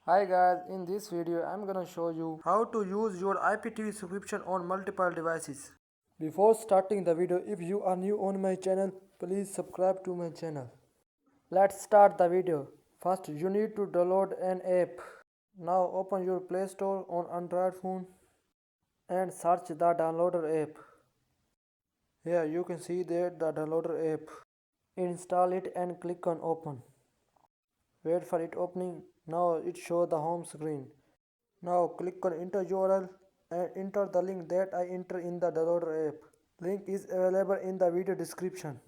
Hi guys, in this video I'm gonna show you how to use your IPTV subscription on multiple devices. Before starting the video, if you are new on my channel, please subscribe to my channel. Let's start the video. First you need to download an app. Now open your Play Store on Android phone and search the downloader app. Here you can see that the downloader app. Install it and click on open. Wait for it opening. Now it shows the home screen. Now click on enter URL and enter the link that I enter in the downloader app. Link is available in the video description.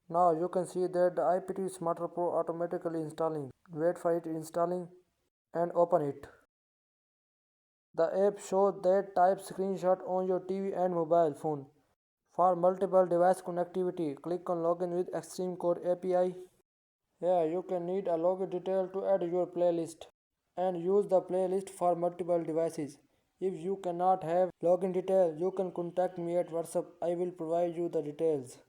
Now you can see that the IPTV Smarter Pro automatically installing. Wait for it installing and open it. The app shows that type screenshot on your TV and mobile phone. For multiple device connectivity, click on login with Extreme Code API. Here you can need a login detail to add your playlist and use the playlist for multiple devices. If you cannot have login detail, you can contact me at WhatsApp. I will provide you the details.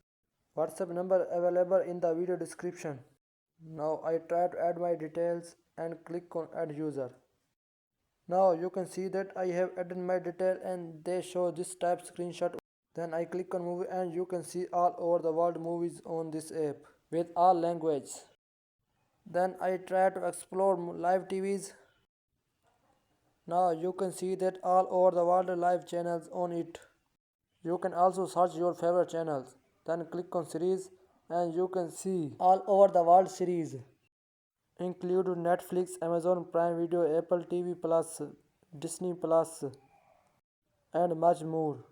WhatsApp number available in the video description. Now I try to add my details and click on add user. Now you can see that I have added my detail and they show this type screenshot. Then I click on movie and you can see all over the world movies on this app with all languages. Then I try to explore live TVs. Now you can see that all over the world live channels on it. You can also search your favorite channels. Then click on series and you can see all over the world series. Include Netflix, Amazon Prime Video, Apple TV Plus, Disney Plus and much more.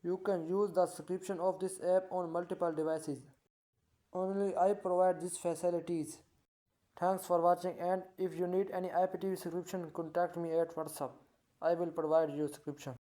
You can use the subscription of this app on multiple devices. Only I provide these facilities. Thanks for watching, and if you need any IPTV subscription, contact me at WhatsApp. I will provide you subscription.